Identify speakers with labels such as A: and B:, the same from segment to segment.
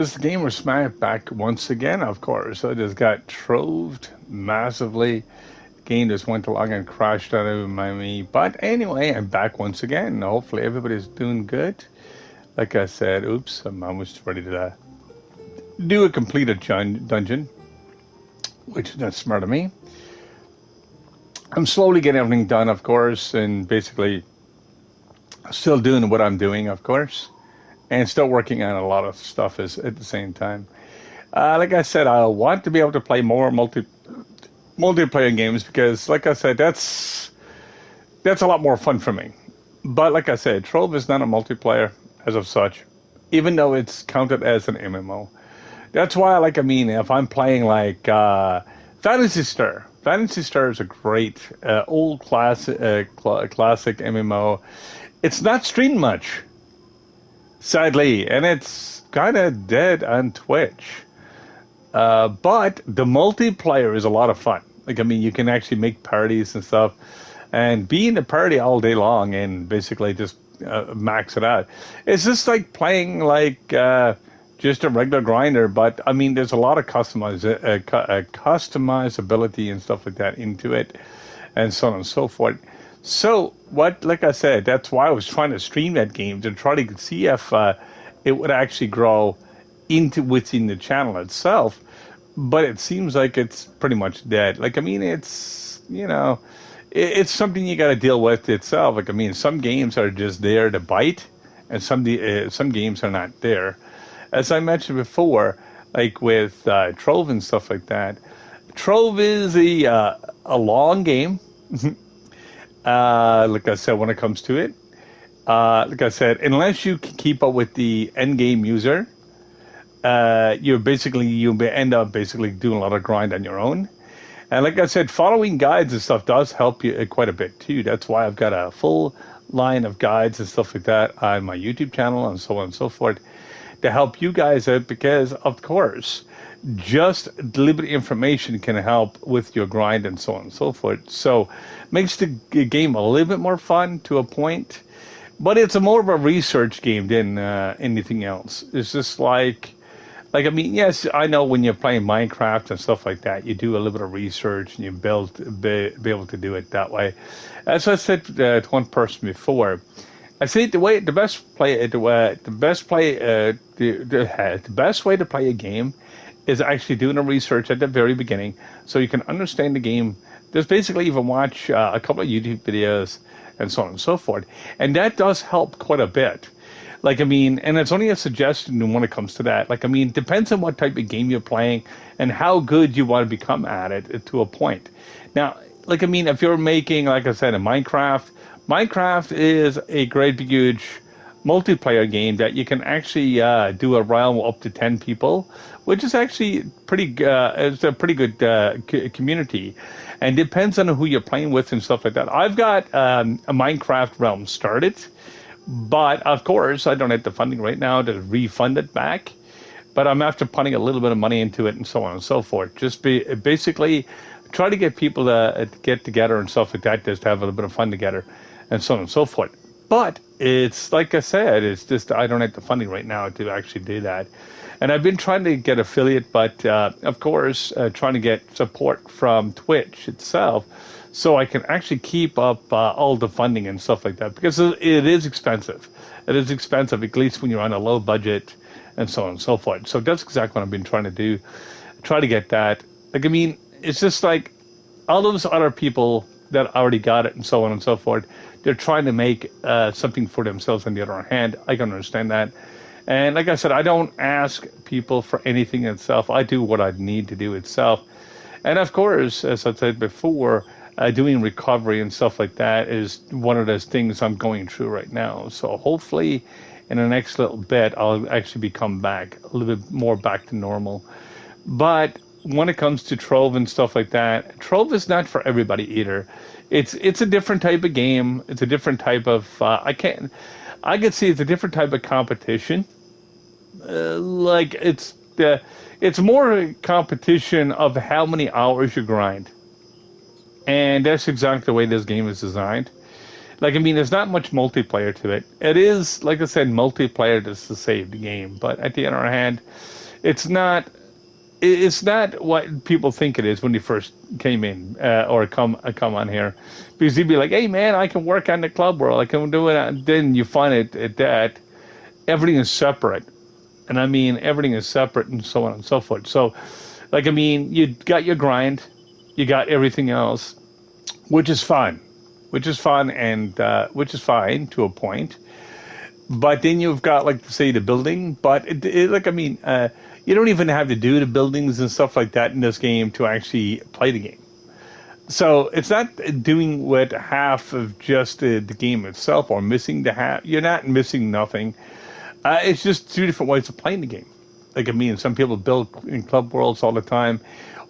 A: This gamer smack back once again, of course. I just got troved massively. Game just went along and crashed out of my me. But anyway, I'm back once again. Hopefully everybody's doing good. Like I said, oops, I'm almost ready to do a completed dungeon, which is not smart of me. I'm slowly getting everything done, of course, and basically still doing what I'm doing, of course, and still working on a lot of stuff at the same time. Like I said, I want to be able to play more multiplayer games because, like I said, that's a lot more fun for me. But like I said, Trove is not a multiplayer as of such, even though it's counted as an MMO. That's why, if I'm playing like Fantasy Star is a great old classic MMO. It's not streamed much, sadly, and it's kind of dead on Twitch. But the multiplayer is a lot of fun. You can actually make parties and stuff, and be in the party all day long, and basically just max it out. It's just like playing just a regular grinder, but there's a lot of customizability and stuff like that into it, and so on and so forth. So, like I said, that's why I was trying to stream that game to try to see if it would actually grow into within the channel itself. But it seems like it's pretty much dead. It's it's something you got to deal with itself. Some games are just there to bite, and some games are not there. As I mentioned before, like with Trove and stuff like that. Trove is a long game. Like I said, when it comes to it, like I said, unless you can keep up with the end game user, you end up basically doing a lot of grind on your own. And like I said, following guides and stuff does help you quite a bit too. That's why I've got a full line of guides and stuff like that on my YouTube channel and so on and so forth to help you guys out because, of course, just deliberate information can help with your grind and so on and so forth. So makes the game a little bit more fun to a point, but it's a more of a research game than anything else. It's just yes, I know when you're playing Minecraft and stuff like that, you do a little bit of research and you be able to do it that way. As I said to one person before, I say the best way to play a game is actually doing a research at the very beginning, so you can understand the game. Just basically even watch a couple of YouTube videos and so on and so forth, and that does help quite a bit. And it's only a suggestion when it comes to that. Depends on what type of game you're playing and how good you want to become at it to a point. Now, if you're making, like I said, a Minecraft is a great big huge multiplayer game that you can actually do a realm up to 10 people, which is actually it's a pretty good community, and depends on who you're playing with and stuff like that. I've got a Minecraft realm started, but of course I don't have the funding right now to refund it back, but I'm after putting a little bit of money into it and so on and so forth. Just basically try to get people to get together and stuff like that, just to have a little bit of fun together and so on and so forth. But it's like I said, it's just I don't have the funding right now to actually do that. And I've been trying to get affiliate, but of course, trying to get support from Twitch itself so I can actually keep up all the funding and stuff like that, because it is expensive. It is expensive, at least when you're on a low budget and so on and so forth. So that's exactly what I've been trying to do, try to get that. It's just like all those other people that already got it and so on and so forth, they're trying to make something for themselves on the other hand. I can understand that. And like I said, I don't ask people for anything itself. I do what I need to do itself. And of course, as I said before, doing recovery and stuff like that is one of those things I'm going through right now. So hopefully in the next little bit, I'll actually become back a little bit more back to normal. But when it comes to Trove and stuff like that, Trove is not for everybody either. It's a different type of game. It's a different type of I could see it's a different type of competition. It's more a competition of how many hours you grind, and that's exactly the way this game is designed. Like, I mean, there's not much multiplayer to it. It is, like I said, multiplayer just to save the game. But at the other hand, it's not. It's not what people think it is when you first came in or come on here, because you'd be like, "Hey, man, I can work on the club world. I can do it." And then you find that everything is separate, and I mean everything is separate, and so on and so forth. So, like, I mean, you got your grind, you got everything else, which is fun, and which is fine to a point. But then you've got, like, say, the building. But like, I mean, you don't even have to do the buildings and stuff like that in this game to actually play the game. So it's not doing with half of just the game itself or missing the half. You're not missing nothing. It's just two different ways of playing the game. Like, I mean, some people build in club worlds all the time,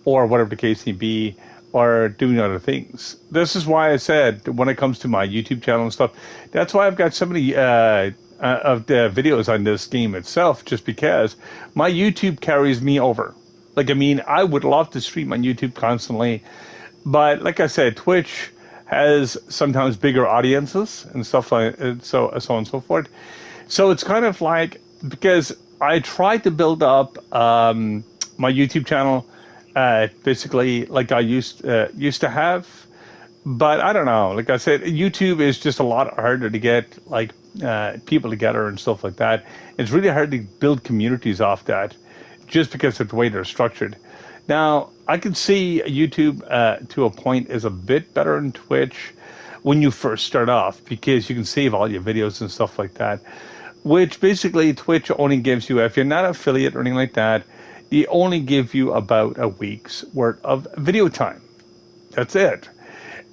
A: or whatever the case may be, or doing other things. This is why I said, when it comes to my YouTube channel and stuff, that's why I've got so many of the videos on this game itself, just because my YouTube carries me over. Like, I mean, I would love to stream on YouTube constantly, but like I said, Twitch has sometimes bigger audiences and stuff like so on and so forth. So it's kind of like, because I tried to build up my YouTube channel basically like I used to have, but I don't know. Like I said, YouTube is just a lot harder to get like people together and stuff like that. It's really hard to build communities off that, just because of the way they're structured. Now, I can see YouTube to a point is a bit better than Twitch when you first start off, because you can save all your videos and stuff like that. Which basically Twitch only gives you, if you're not an affiliate or anything like that, they only give you about a week's worth of video time. That's it.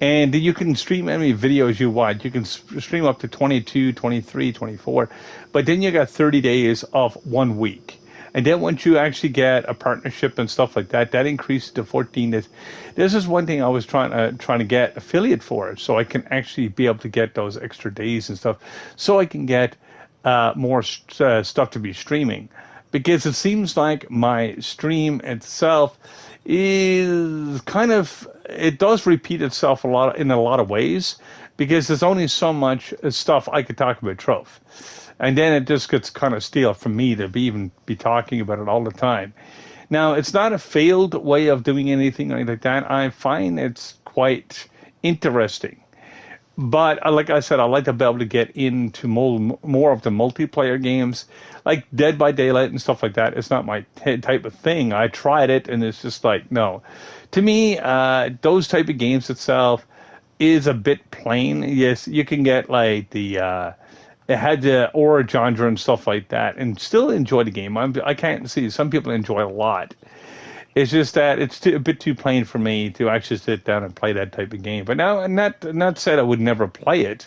A: And you can stream any videos you want. You can stream up to 22, 23, 24. But then you got 30 days of 1 week. And then once you actually get a partnership and stuff like that, that increases to 14 days. This is one thing I was trying to get affiliate for, so I can actually be able to get those extra days and stuff, so I can get more stuff to be streaming, because it seems like my stream itself is kind of, it does repeat itself in a lot of ways, because there's only so much stuff I could talk about Trove, and then it just gets kind of stale for me to even be talking about it all the time. Now, it's not a failed way of doing anything like that. I find it's quite interesting. But like I said, I like to be able to get into more of the multiplayer games, like Dead by Daylight and stuff like that. It's not my type of thing. I tried it, and it's just like, no. To me, those type of games itself is a bit plain. Yes, you can get like it had the aura genre and stuff like that, and still enjoy the game. I can't see, some people enjoy it a lot. It's just that it's a bit too plain for me to actually sit down and play that type of game. But now, not said I would never play it.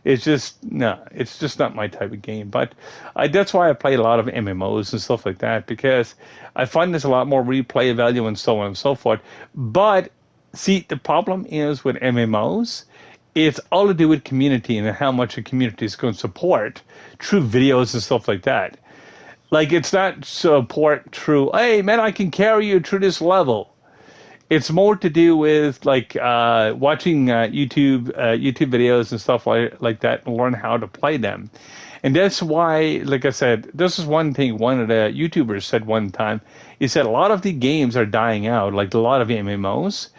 A: It's just, no, it's just not my type of game. But that's why I play a lot of MMOs and stuff like that, because I find there's a lot more replay value and so on and so forth. But see, the problem is with MMOs, it's all to do with community and how much a community is going to support through videos and stuff like that. Like, it's not support through, hey, man, I can carry you through this level. It's more to do with, like, watching YouTube videos and stuff like that, and learn how to play them. And that's why, like I said, this is one thing one of the YouTubers said one time. He said a lot of the games are dying out, like a lot of MMOs.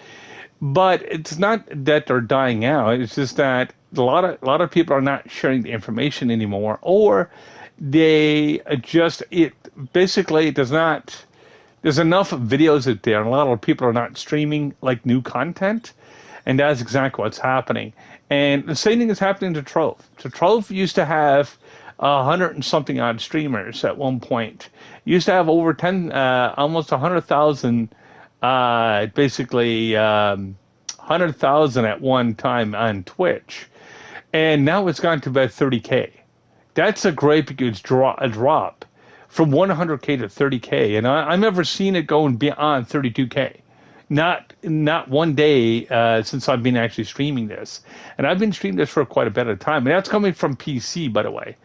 A: But it's not that they're dying out. It's just that a lot of people are not sharing the information anymore, or they adjust it. Basically, there's enough videos out there, and a lot of people are not streaming like new content, and that's exactly what's happening. And the same thing is happening to Trove. So Trove used to have 100 and something odd streamers at one point. Used to have over 10, almost 100,000, basically 100,000 at one time on Twitch, and now it's gone to about 30K. That's a great huge drop from 100K to 30K, and I've never seen it going beyond 32K. Not one day since I've been actually streaming this, and I've been streaming this for quite a bit of time, and that's coming from PC, by the way.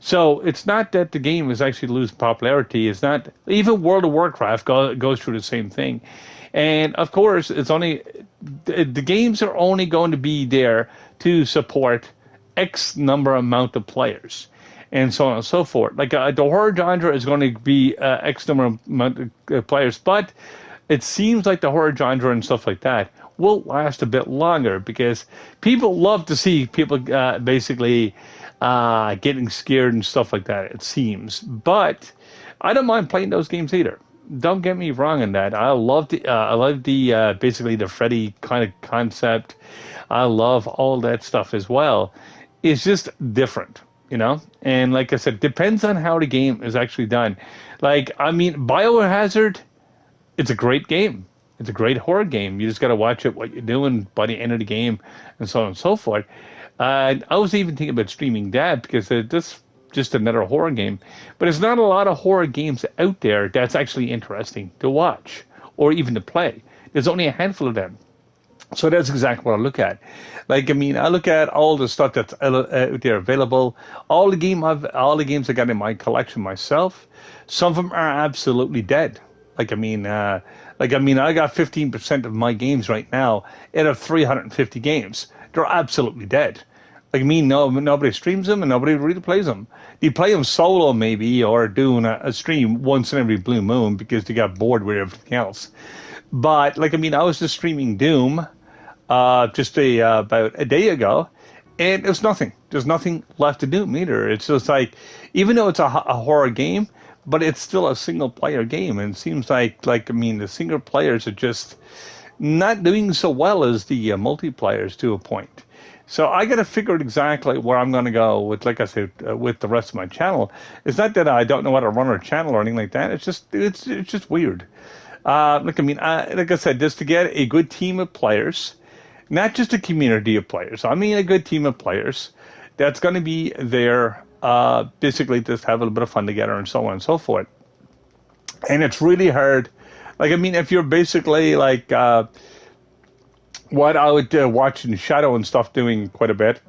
A: So it's not that the game is actually losing popularity. It's not, even World of Warcraft goes through the same thing, and of course, it's only the games are only going to be there to support X number amount of players, and so on and so forth. Like the horror genre is going to be X number of amount of players, but it seems like the horror genre and stuff like that will last a bit longer because people love to see people basically getting scared and stuff like that. It seems, but I don't mind playing those games either. Don't get me wrong in that. I love the basically the Freddy kind of concept. I love all that stuff as well. It's just different, you know. And like I said, depends on how the game is actually done. Like I mean, Biohazard, it's a great game. It's a great horror game. You just got to watch it, what you're doing by the end of the game, and so on and so forth. I was even thinking about streaming that because this just another horror game. But there's not a lot of horror games out there that's actually interesting to watch or even to play. There's only a handful of them. So that's exactly what I look at. Like I mean, I look at all the stuff that's out there available. All the games I got in my collection myself. Some of them are absolutely dead. Like I mean, I got 15% of my games right now out of 350 games. They're absolutely dead. Like me, nobody streams them and nobody really plays them. You play them solo maybe or doing a stream once in every blue moon because they got bored with everything else. But like I mean, I was just streaming Doom about a day ago, and there's nothing. There's nothing left to Doom either. It's just like even though it's a horror game, but it's still a single player game, and it seems like I mean the single players are just not doing so well as the multiplayers to a point. So I got to figure out exactly where I'm going to go with, like I said, with the rest of my channel. It's not that I don't know how to run our channel or anything like that. It's just weird. Like I said, just to get a good team of players, not just a community of players. I mean a good team of players that's going to be there, basically just have a little bit of fun together and so on and so forth. And it's really hard. Like I mean, if you're basically like what I would watch in Shadow and stuff doing quite a bit.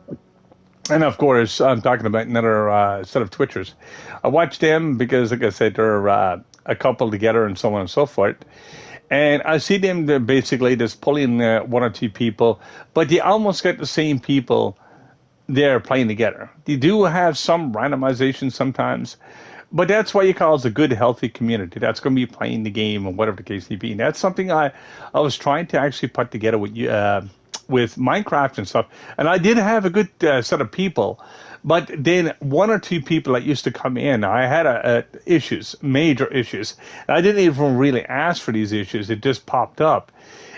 A: And of course, I'm talking about another set of Twitchers. I watch them because, like I said, they're a couple together and so on and so forth. And I see them basically just pulling one or two people, but you almost get the same people there playing together. You do have some randomization sometimes, but that's why you call it a good, healthy community. That's going to be playing the game or whatever the case may be. And that's something I was trying to actually put together with you, with Minecraft and stuff. And I did have a good set of people, but then one or two people that used to come in, I had issues, major issues. I didn't even really ask for these issues. It just popped up.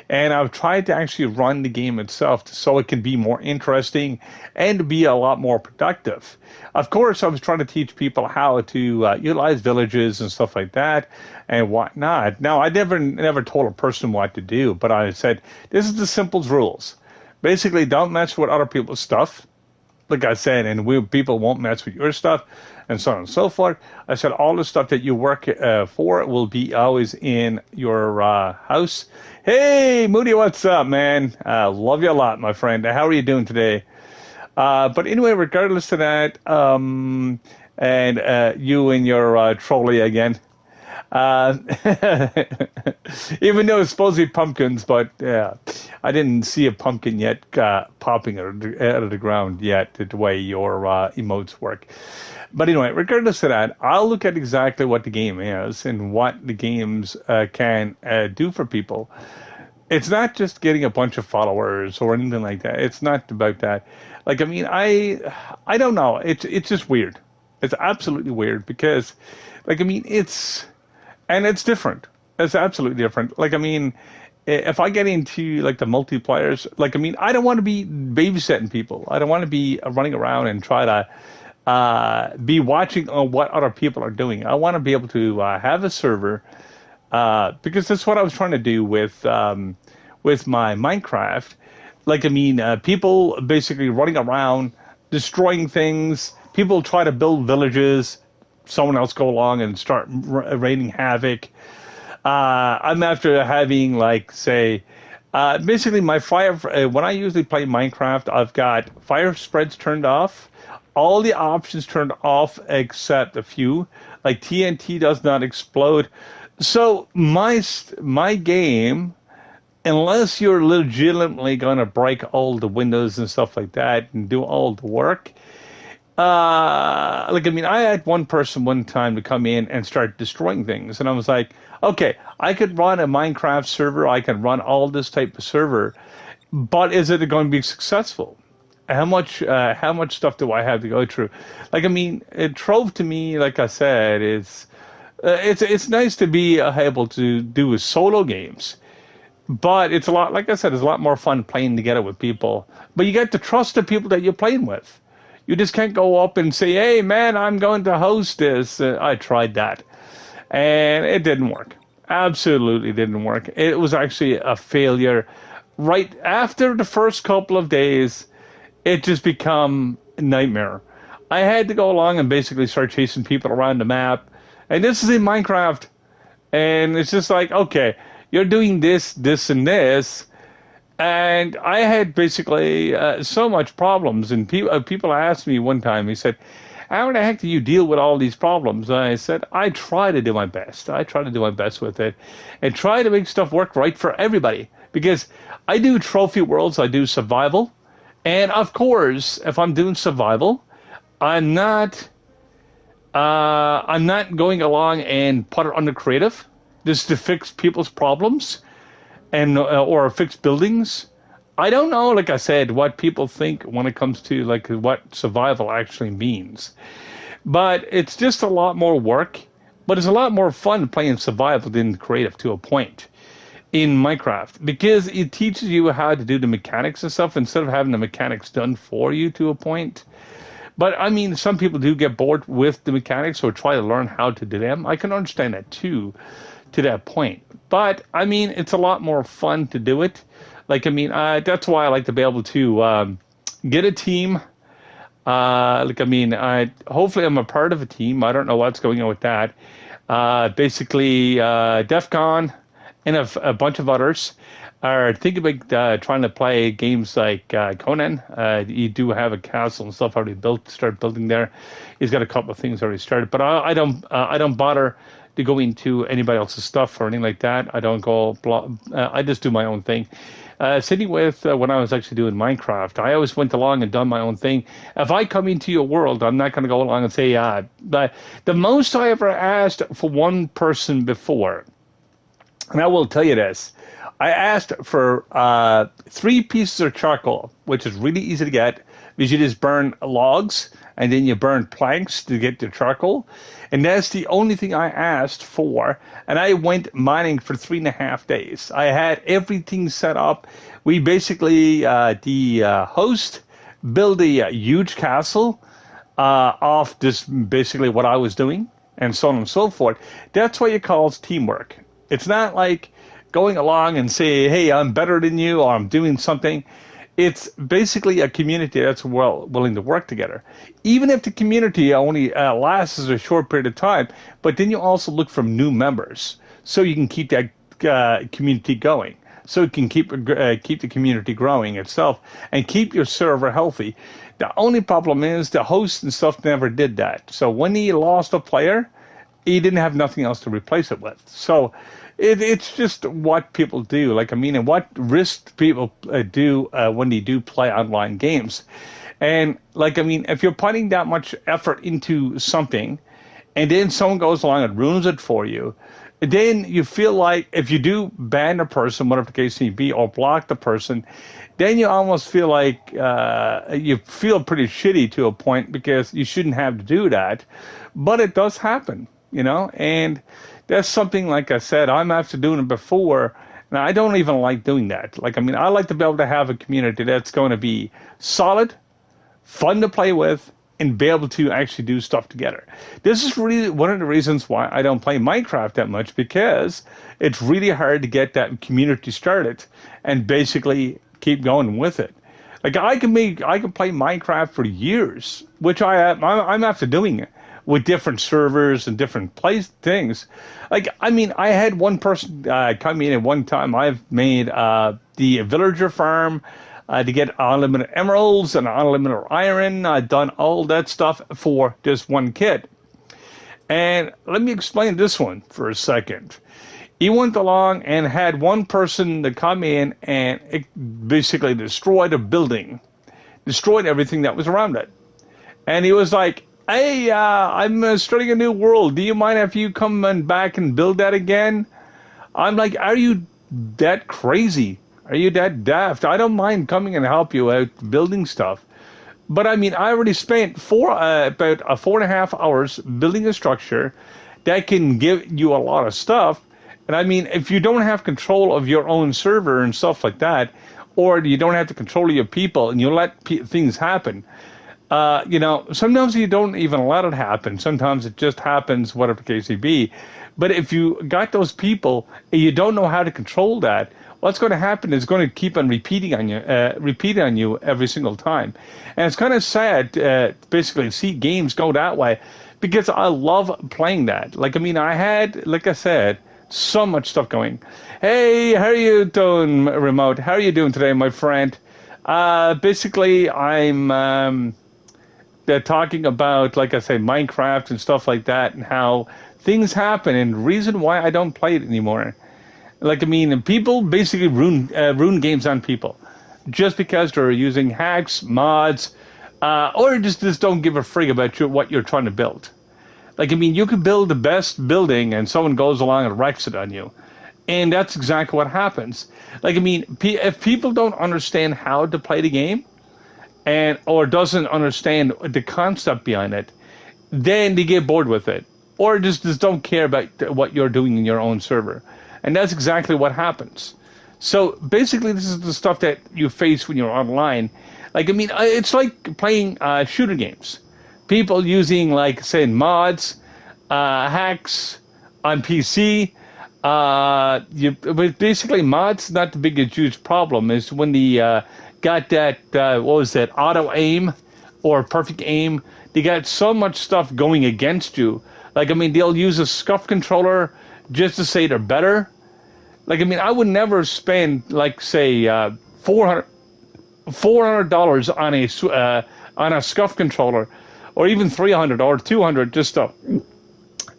A: And I've tried to actually run the game itself so it can be more interesting and be a lot more productive. Of course, I was trying to teach people how to utilize villages and stuff like that and whatnot. Now, I never told a person what to do, but I said, this is the simple rules. Basically, don't mess with other people's stuff. Like I said, and people won't mess with your stuff, and so on and so forth. I said all the stuff that you work for will be always in your house. Hey, Moody, what's up, man? Love you a lot, my friend. How are you doing today? But anyway, regardless of that, and you and your trolley again. Even though it's supposed to be pumpkins, but yeah, I didn't see a pumpkin yet popping out of the ground yet, the way your emotes work. But anyway, regardless of that, I'll look at exactly what the game is and what the games can do for people. It's not just getting a bunch of followers or anything like that. It's not about that. Like, I mean, I don't know. It's just weird. It's absolutely weird because, like, I mean, it's different. It's absolutely different. Like, I mean, if I get into, like, the multiplayers, like, I mean, I don't want to be babysitting people. I don't want to be running around and try to be watching what other people are doing. I want to be able to have a server because that's what I was trying to do with my Minecraft. Like, I mean, people basically running around, destroying things. People try to build villages. Someone else go along and start raining havoc. I'm after having, like, say, basically my fire. When I usually play Minecraft, I've got fire spreads turned off, all the options turned off except a few. Like TNT does not explode. So my game unless you're legitimately going to break all the windows and stuff like that and do all the work. Like, I mean, I had one person one time to come in and start destroying things. And I was like, okay, I could run a Minecraft server. I can run all this type of server, but is it going to be successful? How much stuff do I have to go through? Like, I mean, Trove to me, like I said, is it's nice to be able to do solo games, but it's a lot, like I said, it's a lot more fun playing together with people. But you get to trust the people that you're playing with. You just can't go up and say, "Hey, man, I'm going to host this." I tried that, and it didn't work. Absolutely didn't work. It was actually a failure. Right after the first couple of days, it just become a nightmare. I had to go along and basically start chasing people around the map. And this is in Minecraft. And it's just like, okay, you're doing this, this, and this. And I had basically so much problems. And people asked me one time, he said, how the heck do you deal with all these problems? And I said, I try to do my best. I try to do my best with it and try to make stuff work right for everybody. Because I do trophy worlds, I do survival. And of course, if I'm doing survival, I'm not going along and put it under creative just to fix people's problems and or fix buildings. I don't know, like I said, what people think when it comes to like what survival actually means. But it's just a lot more work, but it's a lot more fun playing survival than creative to a point in Minecraft because it teaches you how to do the mechanics and stuff instead of having the mechanics done for you to a point. But I mean, some people do get bored with the mechanics or try to learn how to do them. I can understand that too, to that point. But I mean, it's a lot more fun to do it. Like, I mean, that's why I like to be able to get a team. Like, I mean, hopefully I'm a part of a team. I don't know what's going on with that. Basically, DEF CON and a bunch of others are thinking about trying to play games like Conan. You do have a castle and stuff already built. Start building there. He's got a couple of things already started, but I don't bother to go into anybody else's stuff or anything like that. I don't go. I just do my own thing. Sitting with when I was actually doing Minecraft, I always went along and done my own thing. If I come into your world, I'm not going to go along and say, but the most I ever asked for one person before, and I will tell you this, I asked for 3 pieces of charcoal, which is really easy to get because you just burn logs and then you burn planks to get the charcoal. And that's the only thing I asked for. And I went mining for 3.5 days. I had everything set up. We basically, the host built a huge castle off just basically what I was doing and so on and so forth. That's what you call teamwork. It's not like going along and say, hey, I'm better than you or I'm doing something. It's basically a community that's willing to work together. Even if the community only lasts a short period of time, but then you also look for new members so you can keep that community going. So you can keep the community growing itself and keep your server healthy. The only problem is the host and stuff never did that. So when he lost a player, he didn't have nothing else to replace it with. So it's just what people do. Like, I mean, and what risk people do when they do play online games. And, like, I mean, if you're putting that much effort into something and then someone goes along and ruins it for you, then you feel like if you do ban a person, whatever the case may be, or block the person, then you almost feel like you feel pretty shitty to a point because you shouldn't have to do that. But it does happen, you know, and that's something, like I said, I'm after doing it before, and I don't even like doing that. Like, I mean, I like to be able to have a community that's going to be solid, fun to play with, and be able to actually do stuff together. This is really one of the reasons why I don't play Minecraft that much, because it's really hard to get that community started and basically keep going with it. Like, I can play Minecraft for years, which I'm after doing it with different servers and different things. Like, I mean, I had one person come in at one time. I've made the villager farm to get unlimited emeralds and unlimited iron. I've done all that stuff for just one kid. And let me explain this one for a second. He went along and had one person that come in and it basically destroyed a building, destroyed everything that was around it. And he was like, "Hey, I'm starting a new world. Do you mind if you come and back and build that again?" I'm like, "Are you that crazy? Are you that daft? I don't mind coming and help you out building stuff." But I mean, I already spent about 4.5 hours building a structure that can give you a lot of stuff. And I mean, if you don't have control of your own server and stuff like that, or you don't have the control of your people and you let things happen, sometimes you don't even let it happen. Sometimes it just happens, whatever the case may be. But if you got those people and you don't know how to control that, what's going to happen is going to keep on repeating on you every single time. And it's kind of sad, basically, to see games go that way because I love playing that. Like, I mean, I had, like I said, so much stuff going. Hey, how are you doing, Remote? How are you doing today, my friend? Basically, I'm they're talking about, like I say, Minecraft and stuff like that and how things happen and the reason why I don't play it anymore. Like, I mean, people basically ruin games on people just because they're using hacks, mods, or just don't give a frig about what you're trying to build. Like, I mean, you could build the best building and someone goes along and wrecks it on you. And that's exactly what happens. Like, I mean, if people don't understand how to play the game, or doesn't understand the concept behind it, then they get bored with it, or just don't care about what you're doing in your own server, and that's exactly what happens. So basically, this is the stuff that you face when you're online. Like, I mean, it's like playing shooter games. People using, like, say, mods, hacks on PC. But basically, mods not the biggest huge problem. Is when the got that, what was that, auto aim or perfect aim. They got so much stuff going against you. Like, I mean, they'll use a scuff controller just to say they're better. Like, I mean, I would never spend, like, say, $400 on a scuff controller, or even $300 or $200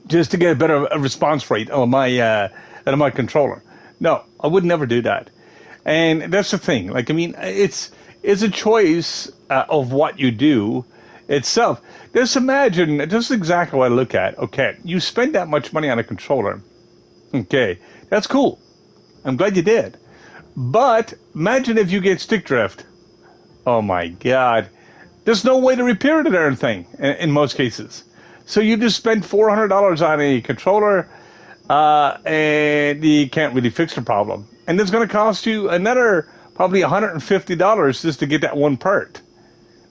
A: just to get a better response rate on my controller. No, I would never do that. And that's the thing. Like, I mean, it's a choice of what you do itself. Just imagine, this is exactly what I look at. Okay, you spend that much money on a controller. Okay, that's cool. I'm glad you did. But imagine if you get stick drift. Oh my God. There's no way to repair it or anything in most cases. So you just spend $400 on a controller, and you can't really fix the problem. And it's going to cost you another probably $150 just to get that one part,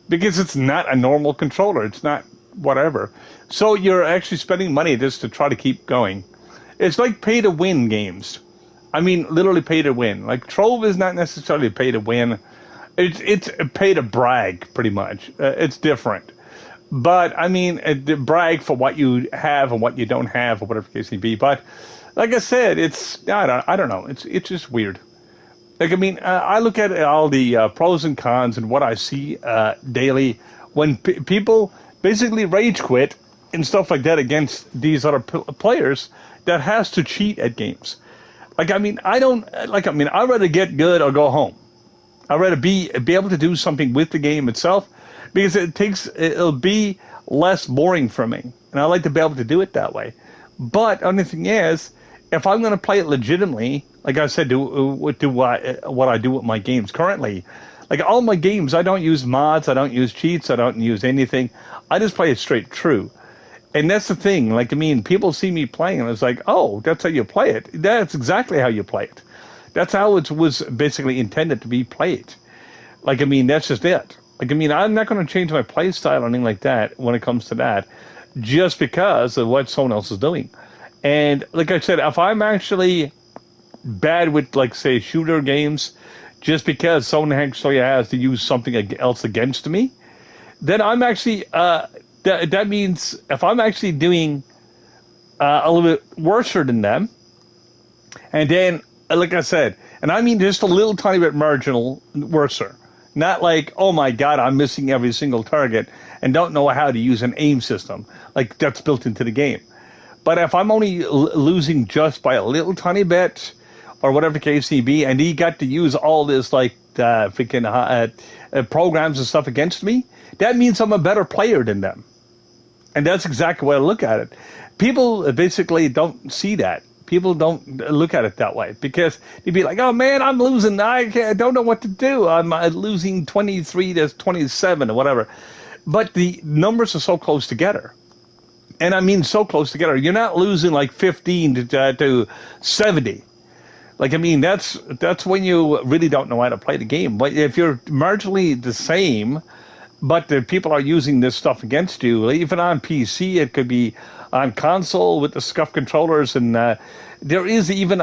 A: because it's not a normal controller. It's not whatever. So you're actually spending money just to try to keep going. It's like pay to win games. I mean, literally pay to win. Like, Trove is not necessarily pay to win. It's pay to brag, pretty much. It's different. But, I mean, brag for what you have and what you don't have, or whatever the case may be. But, like I said, I don't know. It's just weird. Like, I mean, I look at all the pros and cons and what I see daily when people basically rage quit and stuff like that against these other players that has to cheat at games. Like, I mean, I'd rather get good or go home. I'd rather be able to do something with the game itself, because it'll be less boring for me. And I like to be able to do it that way. But the only thing is, if I'm going to play it legitimately, like I said, do what I do with my games currently. Like, all my games, I don't use mods, I don't use cheats, I don't use anything. I just play it straight true. And that's the thing. Like, I mean, people see me playing, and it's like, oh, that's how you play it. That's exactly how you play it. That's how it was basically intended to be played. Like, I mean, that's just it. Like, I mean, I'm not going to change my play style or anything like that when it comes to that, just because of what someone else is doing. And like I said, if I'm actually bad with, like, say, shooter games, just because someone actually has to use something else against me, then I'm actually, that means if I'm actually doing a little bit worse than them, and then, like I said, and I mean just a little tiny bit marginal worser. Not like, oh my God, I'm missing every single target and don't know how to use an aim system. Like, that's built into the game. But if I'm only losing just by a little tiny bit, or whatever the case may be, and he got to use all this like freaking programs and stuff against me, that means I'm a better player than them. And that's exactly what I look at it. People basically don't see that. People don't look at it that way because they'd be like, "Oh man, I'm losing. I don't know what to do. I'm losing 23 to 27 or whatever." But the numbers are so close together, and I mean so close together. You're not losing like 15 to 70. Like I mean, that's when you really don't know how to play the game. But if you're marginally the same, but the people are using this stuff against you, even on PC, it could be on console with the scuff controllers, and there is even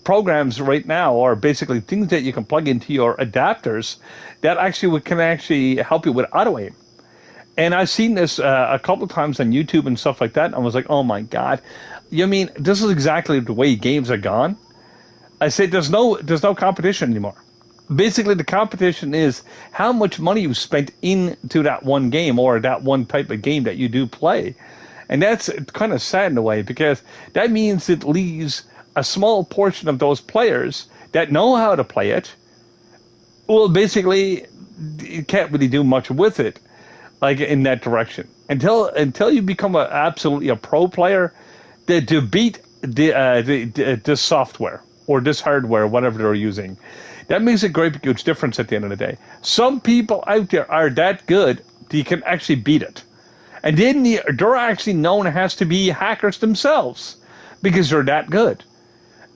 A: programs right now, or basically things that you can plug into your adapters that actually can actually help you with auto aim. And I've seen this a couple of times on YouTube and stuff like that, and I was like, oh my god, you mean this is exactly the way games are gone? I say there's no competition anymore. Basically, the competition is how much money you spent into that one game or that one type of game that you do play. And that's kind of sad in a way because that means it leaves a small portion of those players that know how to play it. Well, basically, you can't really do much with it, like in that direction. Until you become absolutely a pro player, to beat this software or this hardware, whatever they're using, that makes a great huge difference at the end of the day. Some people out there are that good that you can actually beat it. And then they're actually known as to be hackers themselves because they're that good.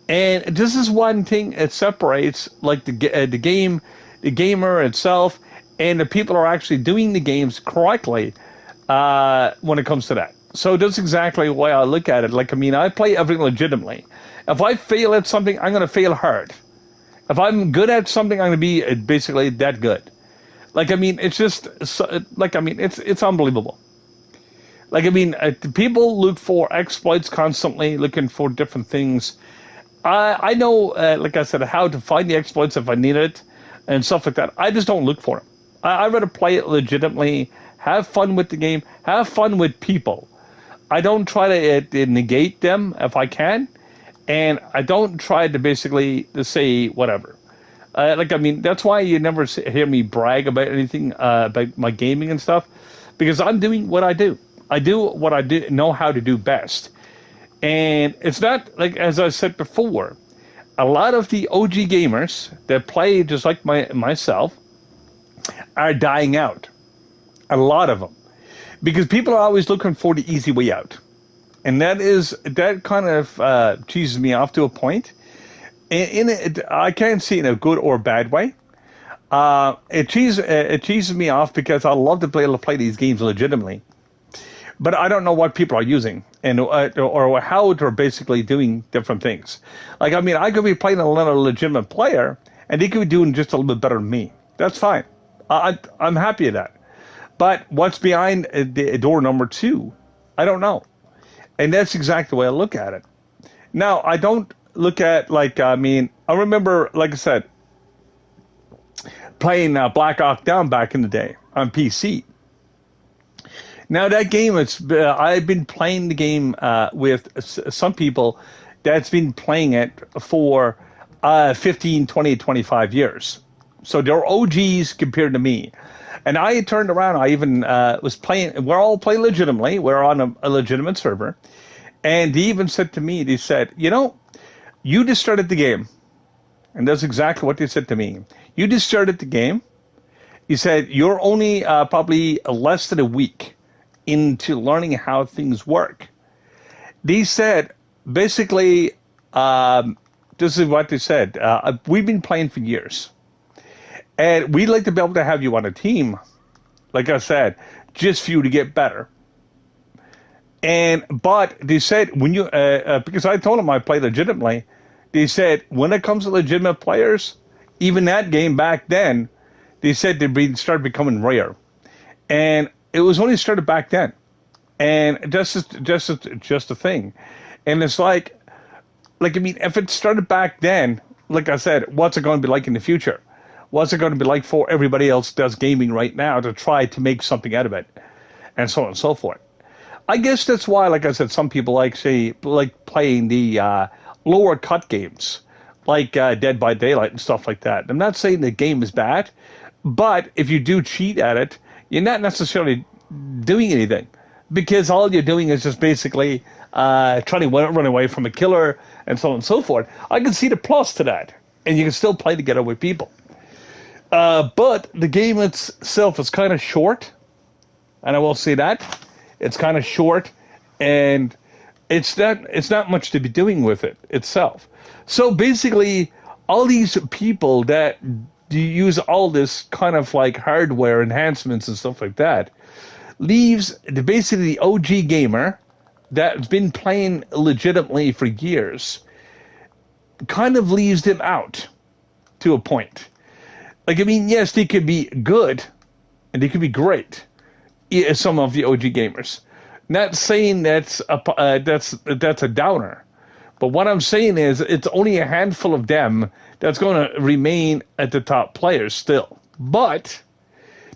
A: And this is one thing that separates like the game, the gamer itself, and the people who are actually doing the games correctly when it comes to that. So that's exactly the way I look at it. Like, I mean, I play everything legitimately. If I fail at something, I'm going to fail hard. If I'm good at something, I'm going to be basically that good. Like, I mean, it's just, like, I mean, it's unbelievable. Like, I mean, people look for exploits constantly, looking for different things. I know, like I said, how to find the exploits if I need it and stuff like that. I just don't look for them. I'd rather play it legitimately, have fun with the game, have fun with people. I don't try to negate them if I can, and I don't try to basically to say whatever. Like, I mean, that's why you never hear me brag about anything about my gaming and stuff, because I'm doing what I do. I do what I know how to do best. And it's not, like, as I said before, a lot of the OG gamers that play just like myself are dying out. A lot of them. Because people are always looking for the easy way out. And that kind of cheeses me off to a point. I can't see it in a good or bad way. It cheeses me off because I love to be able to play these games legitimately. But I don't know what people are using and or how they're basically doing different things. Like, I mean, I could be playing another legitimate player, and they could be doing just a little bit better than me. That's fine. I'm happy with that. But what's behind door number 2? I don't know. And that's exactly the way I look at it. Now, I don't look at, like, I mean, I remember, like I said, playing Black Hawk Down back in the day on PC. Now, that game, I've been playing the game with some people that's been playing it for 15, 20, 25 years. So they're OGs compared to me. And I turned around, I even was playing, we're all playing legitimately, we're on a legitimate server. And they even said to me, they said, you know, you just started the game. And that's exactly what they said to me. You just started the game. He said, you're only probably less than a week into learning how things work. They said, basically, this is what they said. We've been playing for years. And we'd like to be able to have you on a team, like I said, just for you to get better. But they said, when you, because I told them I play legitimately, they said, when it comes to legitimate players, even that game back then, they said they started becoming rare. And it was only started back then. And that's just a thing. And it's like, I mean, if it started back then, like I said, what's it going to be like in the future? What's it going to be like for everybody else does gaming right now to try to make something out of it? And so on and so forth. I guess that's why, like I said, some people like playing the lower cut games, like Dead by Daylight and stuff like that. I'm not saying the game is bad, but if you do cheat at it, you're not necessarily doing anything because all you're doing is just basically trying to run away from a killer and so on and so forth. I can see the plus to that, and you can still play together with people. But the game itself is kind of short, and I will say that it's kind of short, and it's not much to be doing with it itself. So basically, all these people that use all this kind of like hardware enhancements and stuff like that leaves basically the OG gamer that's been playing legitimately for years kind of leaves them out to a point. Like, I mean, yes, they could be good and they could be great, some of the OG gamers. Not saying that's a downer, but what I'm saying is it's only a handful of them that's going to remain at the top players still. But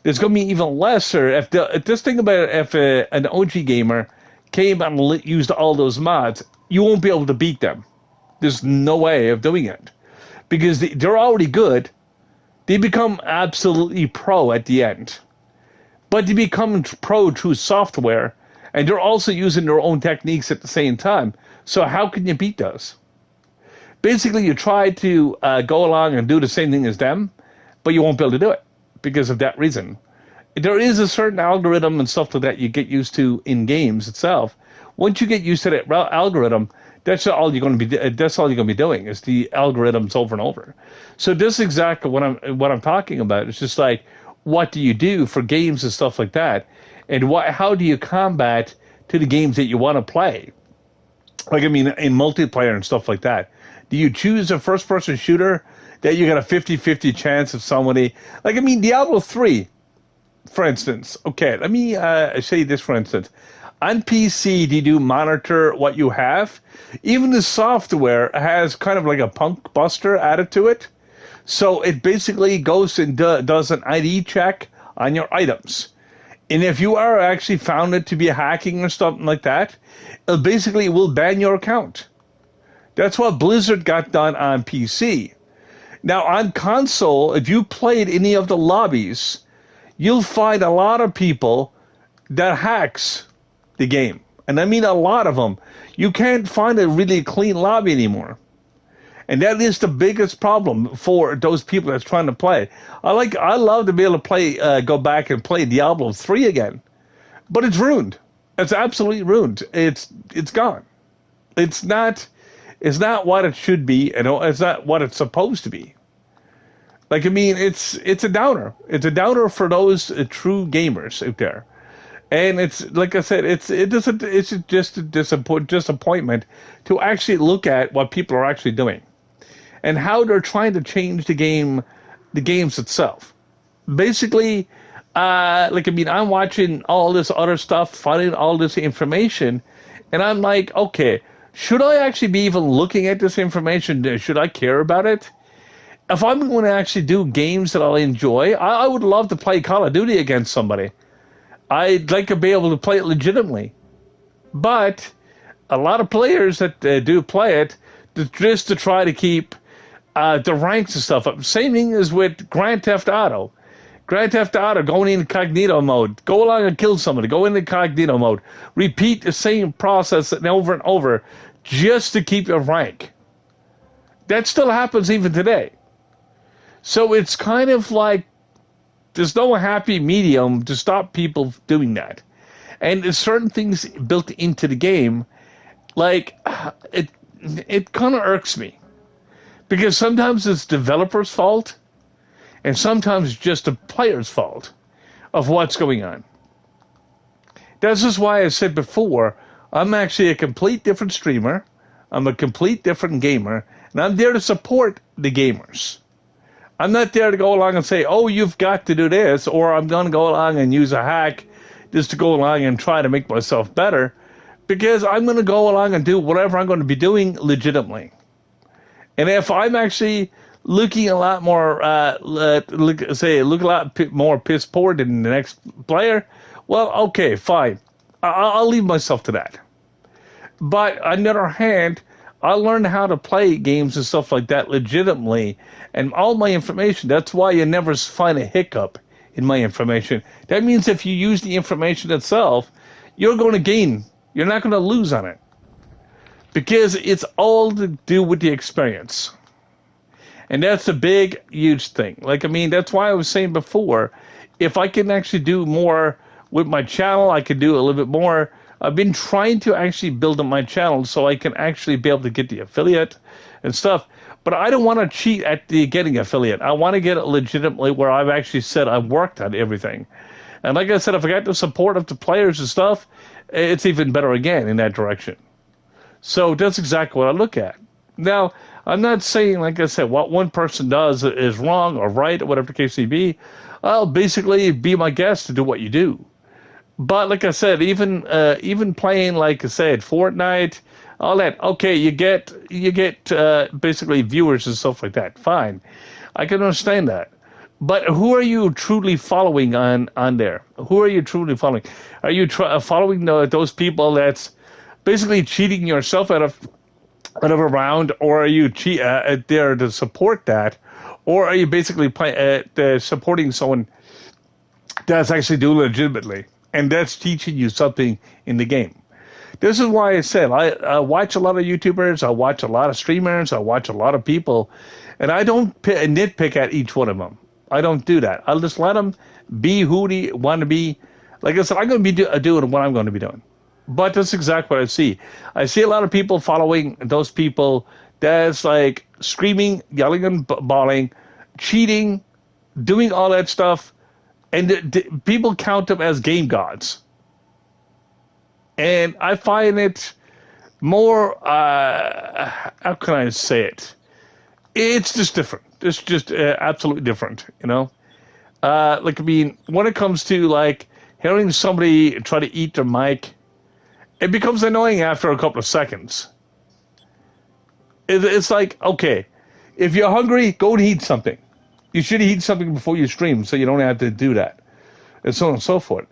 A: there's going to be even lesser if just think about it, if an OG gamer came and used all those mods, you won't be able to beat them. There's no way of doing it because they're already good. They become absolutely pro at the end, but they become pro through software, and they're also using their own techniques at the same time. So how can you beat those? Basically, you try to go along and do the same thing as them, but you won't be able to do it because of that reason. There is a certain algorithm and stuff like that you get used to in games itself. Once you get used to that algorithm, that's all you're going to be. That's all you're going to be doing is the algorithms over and over. So this is exactly what I'm talking about. It's just like, what do you do for games and stuff like that, and how do you combat to the games that you want to play? Like, I mean, in multiplayer and stuff like that. Do you choose a first-person shooter that you got a 50-50 chance of somebody? Like, I mean, Diablo 3, for instance. Okay, let me say this, for instance. On PC, do you monitor what you have? Even the software has kind of like a punk buster added to it. So it basically goes and does an ID check on your items. And if you are actually found it to be hacking or something like that, it will ban your account. That's what Blizzard got done on PC. Now, on console, if you played any of the lobbies, you'll find a lot of people that hacks the game. And I mean a lot of them. You can't find a really clean lobby anymore. And that is the biggest problem for those people that's trying to play. I love to be able to play, go back and play Diablo 3 again. But it's ruined. It's absolutely ruined. It's gone. It's not what it should be, and it's not what it's supposed to be. Like, I mean, it's a downer. It's a downer for those true gamers out there. And it's like I said, it's just a disappointment to actually look at what people are actually doing and how they're trying to change the games itself. Basically, like, I mean, I'm watching all this other stuff, finding all this information, and I'm like, okay, should I actually be even looking at this information? Should I care about it? If I'm going to actually do games that I enjoy, I would love to play Call of Duty against somebody. I'd like to be able to play it legitimately. But a lot of players that do play it, just to try to keep the ranks and stuff up. Same thing as with Grand Theft Auto. Grand Theft Auto, going in incognito mode. Go along and kill somebody. Go in incognito mode. Repeat the same process over and over just to keep your rank. That still happens even today. So it's kind of like there's no happy medium to stop people doing that. And there's certain things built into the game, like it kind of irks me. Because sometimes it's developers' fault, and sometimes just the player's fault of what's going on. This is why I said before, I'm actually a complete different streamer. I'm a complete different gamer, and I'm there to support the gamers. I'm not there to go along and say, oh, you've got to do this, or I'm going to go along and use a hack just to go along and try to make myself better, because I'm going to go along and do whatever I'm going to be doing legitimately. And if I'm actually looking a lot more, look a lot more piss poor than the next player, well, okay, fine. I'll leave myself to that. But on the other hand, I learned how to play games and stuff like that legitimately, and all my information. That's why you never find a hiccup in my information. That means if you use the information itself, you're going to gain. You're not going to lose on it because it's all to do with the experience. And that's a big, huge thing. Like, I mean, that's why I was saying before, if I can actually do more with my channel, I could do a little bit more. I've been trying to actually build up my channel so I can actually be able to get the affiliate and stuff. But I don't want to cheat at the getting affiliate. I want to get it legitimately where I've actually said I've worked on everything. And like I said, if I got the support of the players and stuff, it's even better again in that direction. So that's exactly what I look at. Now, I'm not saying, like I said, what one person does is wrong or right or whatever the case may be. I'll basically be my guest to do what you do. But like I said, even playing, like I said, Fortnite, all that. Okay, you get basically viewers and stuff like that. Fine, I can understand that. But who are you truly following on there? Who are you truly following? Are you following those people that's basically cheating yourself out of a round, or are you there to support that, or are you basically supporting someone that's actually doing legitimately, and that's teaching you something in the game? This is why I said I watch a lot of YouTubers, I watch a lot of streamers, I watch a lot of people, and I don't nitpick at each one of them. I don't do that. I'll just let them be who they want to be. Like I said, I'm going to be doing what I'm going to be doing. But that's exactly what I see. I see a lot of people following those people that's like screaming, yelling, and bawling, cheating, doing all that stuff, and people count them as game gods. And I find it more, how can I say it? It's just different. It's just absolutely different, you know? Like, I mean, when it comes to, like, hearing somebody try to eat their mic, it becomes annoying after a couple of seconds. It's like, okay, if you're hungry, go and eat something. You should eat something before you stream so you don't have to do that, and so on and so forth.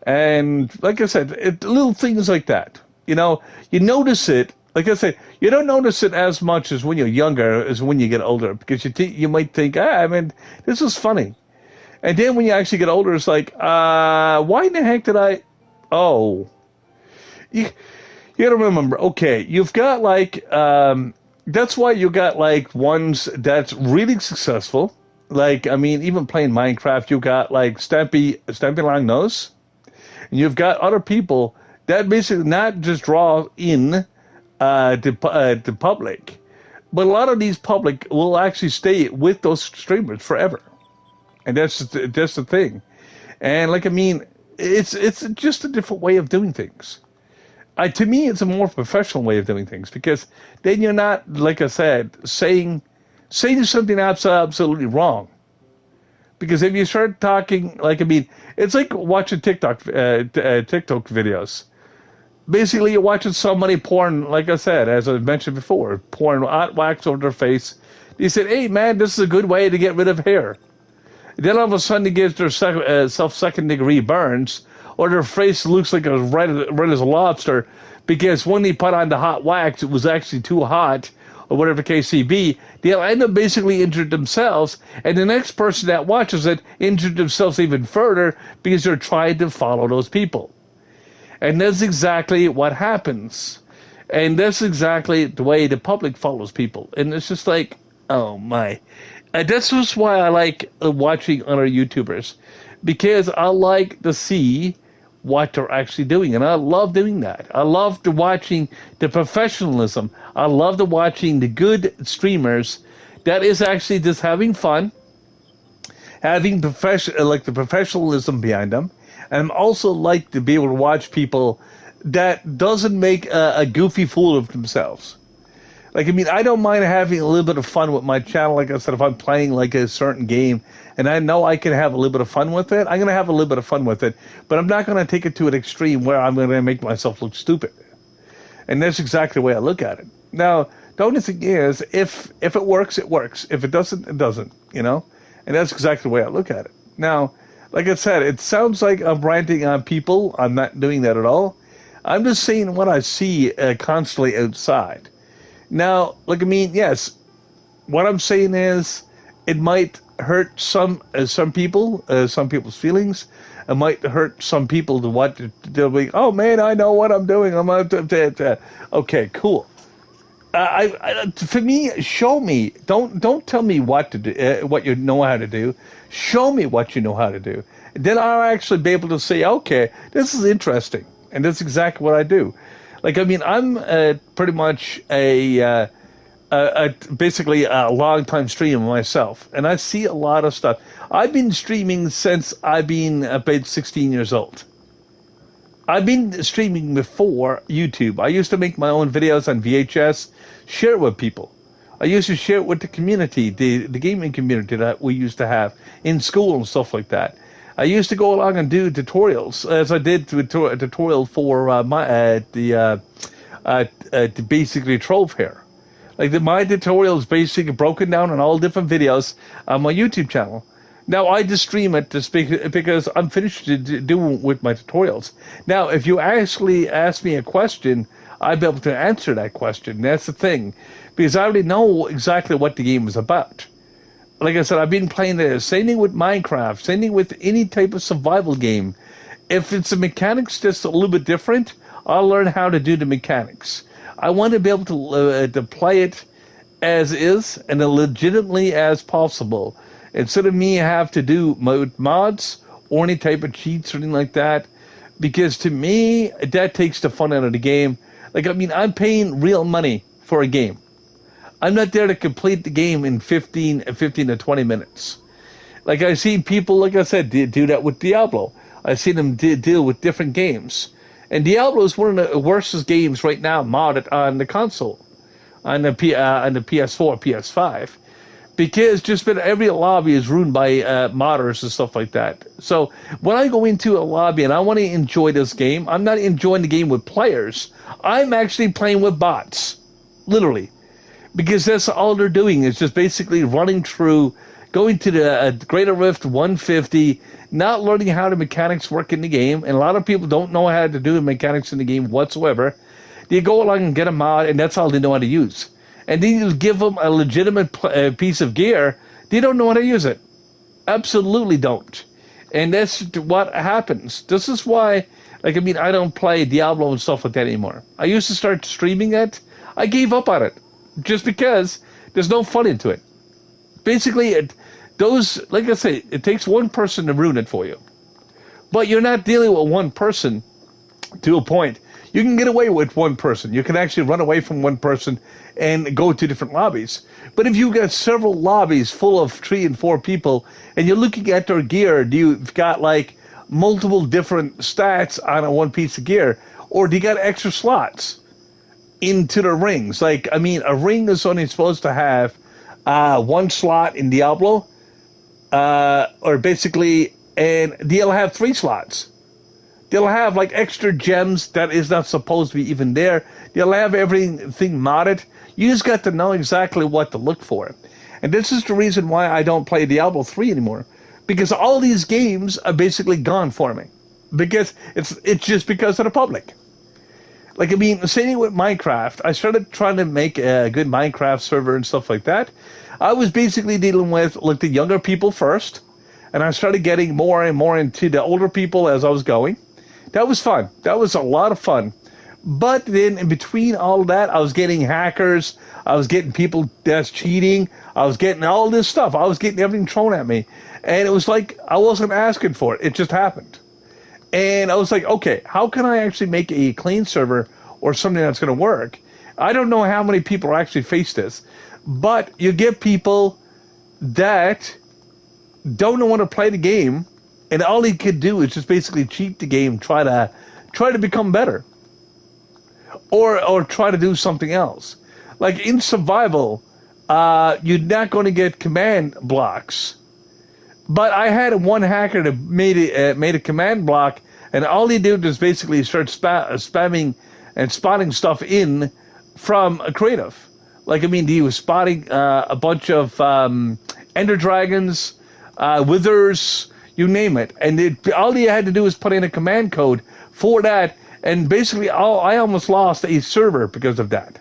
A: And like I said, little things like that. You know, you notice it. Like I said, you don't notice it as much as when you're younger as when you get older, because you might think, I mean, this is funny. And then when you actually get older, it's like, why in the heck did I? Oh, you got to remember. Okay, you've got like that's why you got like ones that's really successful. Like, I mean, even playing Minecraft, you got like Stampy Longnose, and you've got other people that basically not just draw in the public, but a lot of these public will actually stay with those streamers forever, and that's the thing. And like, I mean, it's just a different way of doing things. To me, it's a more professional way of doing things, because then you're not, like I said, saying something absolutely wrong. Because if you start talking, like, I mean, it's like watching TikTok videos. Basically, you're watching somebody pouring, like I said, as I mentioned before, pouring hot wax over their face. You said, hey, man, this is a good way to get rid of hair. Then all of a sudden, it gives their second-degree burns, or their face looks like a red as a lobster, because when they put on the hot wax, it was actually too hot, or whatever the case may be. They'll end up basically injured themselves, and the next person that watches it injured themselves even further because they're trying to follow those people. And that's exactly what happens. And that's exactly the way the public follows people. And it's just like, oh my. And that's just why I like watching other YouTubers, because I like to see what they're actually doing. And I love doing that. I love watching the professionalism. I love watching the good streamers that is actually just having fun, having the professionalism behind them. And I also like to be able to watch people that doesn't make a goofy fool of themselves. Like, I mean, I don't mind having a little bit of fun with my channel. Like I said, if I'm playing like a certain game and I know I can have a little bit of fun with it, I'm going to have a little bit of fun with it. But I'm not going to take it to an extreme where I'm going to make myself look stupid. And that's exactly the way I look at it. Now, the only thing is, if it works, it works. If it doesn't, it doesn't, you know? And that's exactly the way I look at it. Now, Like I said, it sounds like I'm ranting on people. I'm not doing that at all. I'm just saying what I see constantly outside. Now, like, I mean, yes, what I'm saying is it might hurt some people's feelings. It might hurt some people to what they'll be. Oh man, I know what I'm doing. Okay, cool. For me, show me. Don't tell me what to do, what you know how to do. Show me what you know how to do. Then I'll actually be able to say, okay, this is interesting, and that's exactly what I do. Like, I mean, I'm pretty much basically a long time streamer myself, and I see a lot of stuff. I've been streaming since I've been about 16 years old. I've been streaming before YouTube. I used to make my own videos on VHS, share it with people. I used to share it with the community, the gaming community that we used to have in school and stuff like that. I used to go along and do tutorials, as I did a tutorial for the basically trove here. Like my tutorial is basically broken down on all different videos on my YouTube channel. Now I just stream it to speak because I'm finished doing with my tutorials. Now, if you actually ask me a question, I'll be able to answer that question. That's the thing, because I already know exactly what the game is about. Like I said, I've been playing the same thing with Minecraft, same thing with any type of survival game. If it's the mechanics just a little bit different, I'll learn how to do the mechanics. I want to be able to play it as is and as legitimately as possible. Instead of me have to do mods or any type of cheats or anything like that, because to me that takes the fun out of the game. Like, I mean, I'm paying real money for a game. I'm not there to complete the game in 15 to 20 minutes. Like, I've seen people, like I said, do that with Diablo. I've seen them deal with different games. And Diablo is one of the worst games right now modded on the console, on the PS4, PS5, because just about every lobby is ruined by modders and stuff like that. So when I go into a lobby and I want to enjoy this game, I'm not enjoying the game with players. I'm actually playing with bots, literally, because that's all they're doing is just basically running through, going to the Greater Rift 150, not learning how the mechanics work in the game, and a lot of people don't know how to do the mechanics in the game whatsoever. They go along and get a mod, and that's all they know how to use. And then you give them a legitimate piece of gear, they don't know how to use it. Absolutely don't. And that's what happens. This is why, like, I mean, I don't play Diablo and stuff like that anymore. I used to start streaming it. I gave up on it just because there's no fun into it. Basically, like I say, it takes one person to ruin it for you. But you're not dealing with one person to a point. You can get away with one person. You can actually run away from one person and go to different lobbies. But if you've got several lobbies full of 3 and 4 people, and you're looking at their gear, you've got like multiple different stats on a one piece of gear, or do you got extra slots into the rings? Like, I mean, a ring is only supposed to have one slot in Diablo, or basically, and they'll have 3 slots. They'll have like extra gems that is not supposed to be even there. They'll have everything modded. You just got to know exactly what to look for. And this is the reason why I don't play Diablo 3 anymore. Because all these games are basically gone for me. Because it's just because of the public. Like, I mean, the same thing with Minecraft. I started trying to make a good Minecraft server and stuff like that. I was basically dealing with like the younger people first. And I started getting more and more into the older people as I was going. That was fun. That was a lot of fun. But then in between all that, I was getting hackers. I was getting people that's cheating. I was getting all this stuff. I was getting everything thrown at me. And it was like I wasn't asking for it. It just happened. And I was like, okay, how can I actually make a clean server or something that's going to work? I don't know how many people actually face this. But you get people that don't know how to play the game, and all he could do is just basically cheat the game, try to become better, or try to do something else. Like in survival, you're not going to get command blocks. But I had one hacker that made a command block, and all he did was basically start spamming and spotting stuff in from a creative. Like, I mean, he was spotting a bunch of ender dragons, withers, you name it. And all you had to do was put in a command code for that. And basically, I almost lost a server because of that.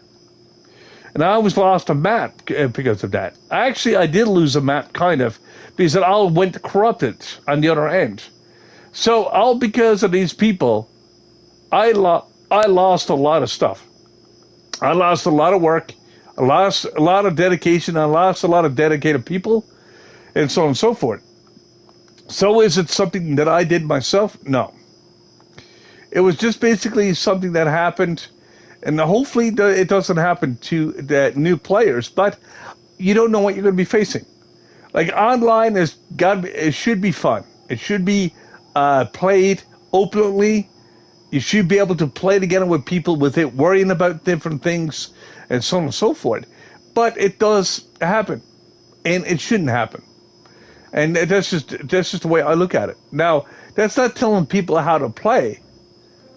A: And I almost lost a map because of that. Actually, I did lose a map, kind of, because it all went corrupted on the other end. So, all because of these people, I lost a lot of stuff. I lost a lot of work. I lost a lot of dedication. I lost a lot of dedicated people, and so on and so forth. So, is it something that I did myself? No. It was just basically something that happened, and hopefully it doesn't happen to the new players, but you don't know what you're going to be facing. Like, online it should be fun. It should be played openly. You should be able to play together with people without worrying about different things and so on and so forth. But it does happen, and it shouldn't happen. And that's just the way I look at it. Now, that's not telling people how to play.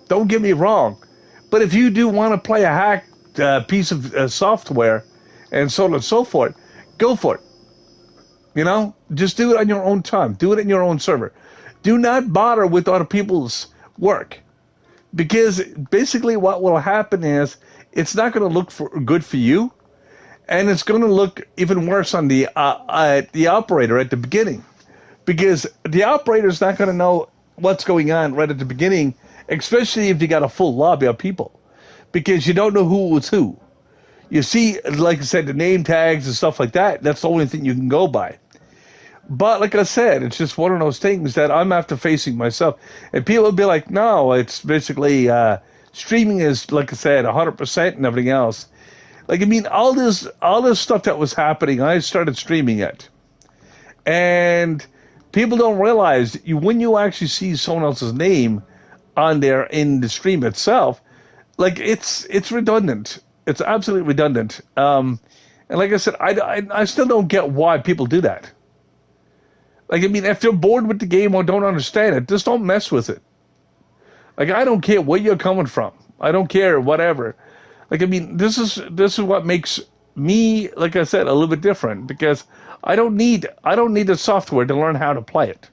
A: Don't get me wrong. But if you do want to play a hacked piece of software and so on and so forth, go for it. You know, just do it on your own time. Do it in your own server. Do not bother with other people's work. Because basically what will happen is it's not going to look good for you, and it's going to look even worse on the operator at the beginning, because the operator is not going to know what's going on right at the beginning, especially if you got a full lobby of people, because you don't know who was who. You see, like I said, the name tags and stuff like that. That's the only thing you can go by. But like I said, it's just one of those things that I'm after facing myself. And people will be like, no, it's basically streaming is, like I said, 100% and everything else. Like, I mean, all this stuff that was happening, I started streaming it. And people don't realize when you actually see someone else's name on there in the stream itself, like, it's redundant. It's absolutely redundant. And like I said, I still don't get why people do that. Like, I mean, if you're bored with the game or don't understand it, just don't mess with it. Like, I don't care where you're coming from. I don't care, whatever. Like, I mean, this is what makes me, like I said, a little bit different, because I don't need the software to learn how to play it.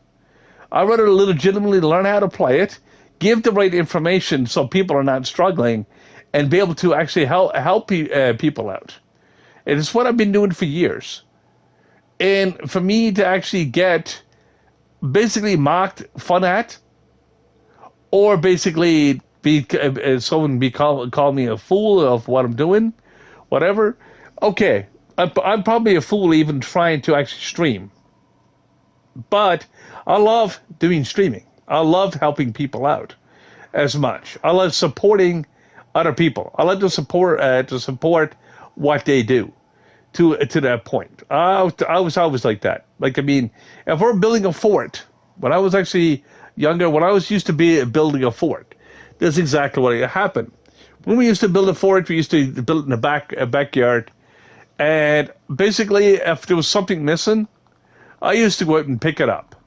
A: I'd rather legitimately learn how to play it, give the right information so people are not struggling, and be able to actually help people out. And it's what I've been doing for years. And for me to actually get basically mocked fun at, or basically call me a fool of what I'm doing, whatever. Okay, I'm probably a fool even trying to actually stream. But I love doing streaming. I love helping people out as much. I love supporting other people. I like to support what they do. To that point. I was always like that. Like, I mean, if we're building a fort, when I was actually younger, when I was used to be building a fort, that's exactly what happened. When we used to build a fort, we used to build it in the backyard, and basically, if there was something missing, I used to go out and pick it up.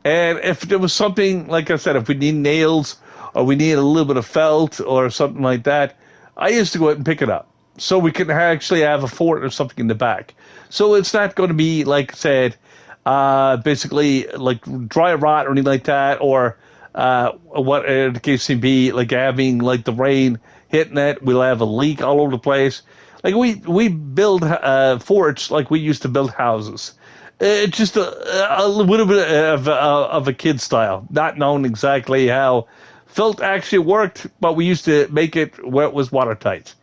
A: And if there was something, like I said, if we need nails, or we need a little bit of felt, or something like that, I used to go out and pick it up. So we can actually have a fort or something in the back. So it's not going to be, like I said, basically like dry rot or anything like that, or what the case may be, like having like the rain hitting it. We'll have a leak all over the place. Like we build forts like we used to build houses. It's just a little bit of a kid style, not knowing exactly how felt actually worked, but we used to make it where it was watertight.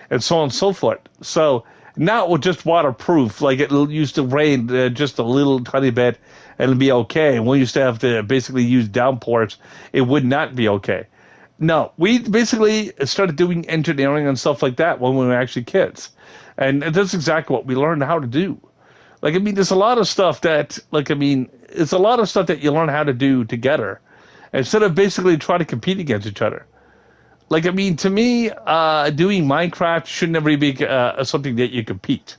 A: And so on and so forth. So now it was just waterproof. Like, it used to rain just a little tiny bit and it'd be okay. And we used to have to basically use downpours. It would not be okay. No, we basically started doing engineering and stuff like that when we were actually kids. And that's exactly what we learned how to do. Like, I mean, there's a lot of stuff that, like, I mean, it's a lot of stuff that you learn how to do together instead of basically trying to compete against each other. Like, I mean, to me, doing Minecraft should never be something that you compete.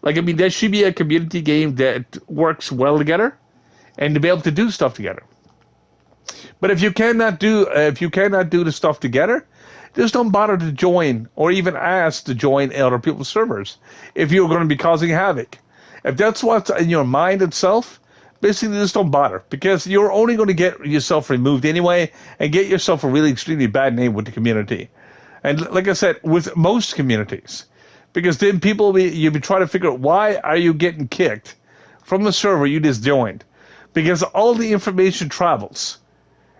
A: Like, I mean, there should be a community game that works well together, and to be able to do stuff together. But if you cannot do the stuff together, just don't bother to join or even ask to join other people's servers if you're going to be causing havoc. If that's what's in your mind itself, basically just don't bother, because you're only going to get yourself removed anyway and get yourself a really extremely bad name with the community. And like I said, with most communities, because then you'll be trying to figure out, why are you getting kicked from the server you just joined? Because all the information travels.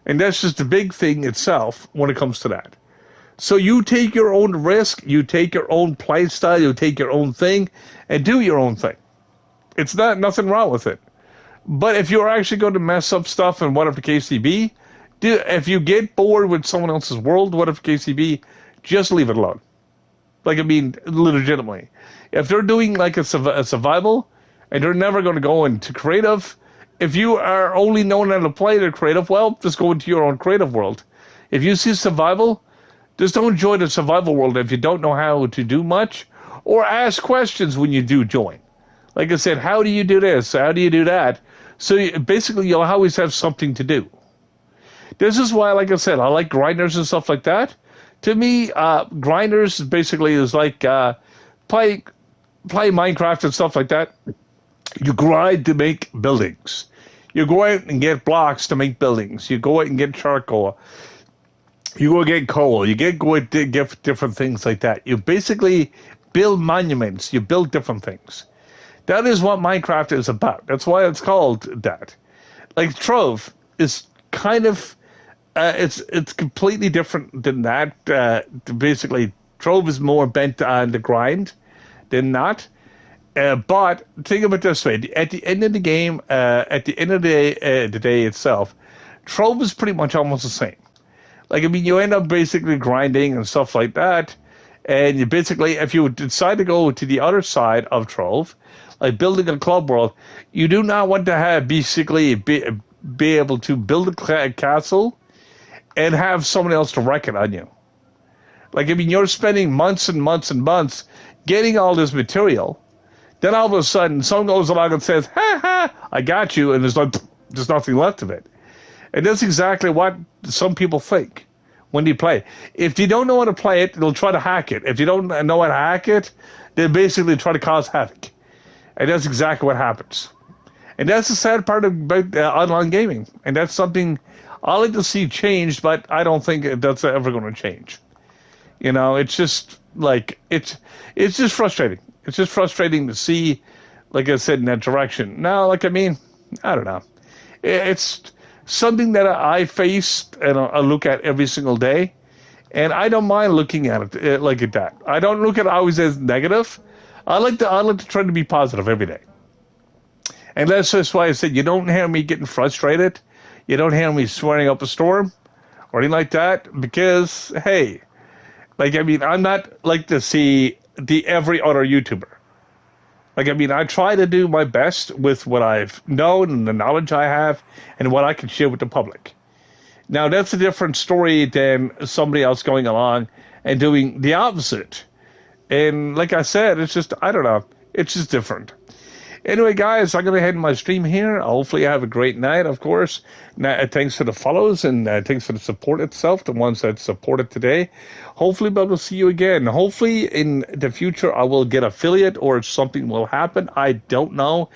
A: And that's just a big thing itself when it comes to that. So you take your own risk, you take your own play style, you take your own thing, and do your own thing. It's nothing wrong with it. But if you're actually going to mess up stuff, and whatever the case may be, if you get bored with someone else's world, whatever the case may be, just leave it alone. Like, I mean, legitimately. If they're doing like a survival, and they're never going to go into creative, if you are only knowing how to play the creative, well, just go into your own creative world. If you see survival, just don't join the survival world if you don't know how to do much, or ask questions when you do join. Like I said, how do you do this? How do you do that? So basically, you'll always have something to do. This is why, like I said, I like grinders and stuff like that. To me, grinders basically is like play Minecraft and stuff like that. You grind to make buildings. You go out and get blocks to make buildings. You go out and get charcoal. You go get coal. You go out to get different things like that. You basically build monuments. You build different things. That is what Minecraft is about. That's why it's called that. Like trove is kind of it's completely different than that. Basically, trove is more bent on the grind than not. But think of it this way: at the end of the game, at the end of the day itself, trove is pretty much almost the same. Like, I mean, you end up basically grinding and stuff like that, and you basically, if you decide to go to the other side of trove, like building a club world, you do not want to have basically be able to build a castle and have someone else to wreck it on you. Like, I mean, you're spending months and months and months getting all this material. Then all of a sudden, someone goes along and says, "Ha ha, I got you," and there's nothing left of it. And that's exactly what some people think when they play. If you don't know how to play it, they'll try to hack it. If you don't know how to hack it, they basically try to cause havoc. And that's exactly what happens. And that's the sad part about online gaming. And that's something I like to see changed, but I don't think that's ever going to change. You know, it's just like, it's just frustrating. It's just frustrating to see, like I said, in that direction. Now, like, I mean, I don't know. It's something that I face and I look at every single day. And I don't mind looking at it like that. I don't look at it always as negative. I like to try to be positive every day. And that's just why I said, you don't hear me getting frustrated. You don't hear me swearing up a storm or anything like that, because, hey, like, I mean, I'm not like to see every other YouTuber. Like, I mean, I try to do my best with what I've known and the knowledge I have and what I can share with the public. Now, that's a different story than somebody else going along and doing the opposite. And like I said, it's just, I don't know, it's just different. Anyway, guys, I'm going to end my stream here. Hopefully you have a great night, of course. Now, thanks for the follows and thanks for the support itself, the ones that supported today. Hopefully I'll be able to see you again. Hopefully in the future I will get affiliate or something will happen. I don't know.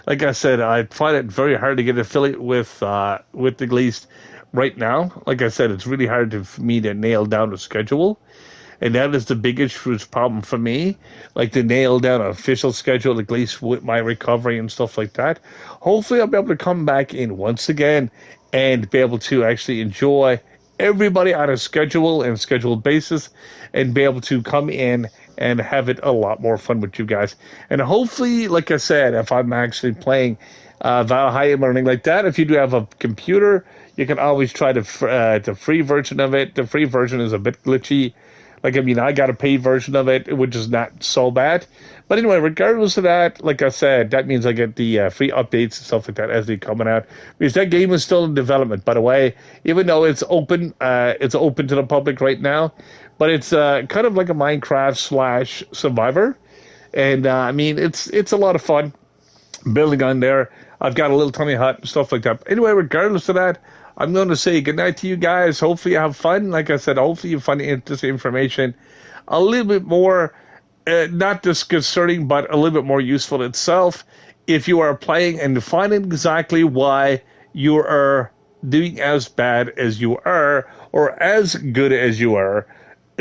A: Like I said, I find it very hard to get affiliate with the least right now. Like I said, it's really hard for me to nail down the schedule. And that is the biggest problem for me, like to nail down an official schedule, at least with my recovery and stuff like that. Hopefully I'll be able to come back in once again and be able to actually enjoy everybody on a schedule and scheduled basis and be able to come in and have it a lot more fun with you guys. And hopefully, like I said, if I'm actually playing Valheim or anything like that, if you do have a computer, you can always try the free version of it. The free version is a bit glitchy. Like, I mean, I got a paid version of it, which is not so bad. But anyway, regardless of that, like I said, that means I get the free updates and stuff like that as they coming out. Because that game is still in development, by the way. Even though it's open to the public right now. But it's kind of like a Minecraft / Survivor. And, I mean, it's a lot of fun building on there. I've got a little tiny hut and stuff like that. Anyway, regardless of that, I'm going to say goodnight to you guys. Hopefully you have fun. Like I said, hopefully you find this information a little bit more, not disconcerting, but a little bit more useful itself. if you are playing and finding exactly why you are doing as bad as you are or as good as you are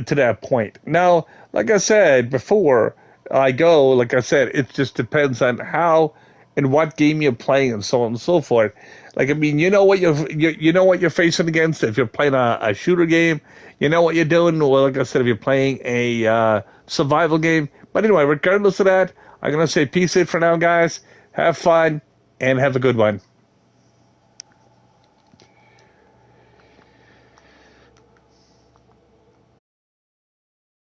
A: to that point. Now, like I said before, like I said, it just depends on how and what game you're playing and so on and so forth. Like I mean, you know what you're facing against. If you're playing a shooter game, you know what you're doing. Well, like I said, if you're playing a survival game. But anyway, regardless of that, I'm gonna say peace out for now, guys. Have fun and have a good one.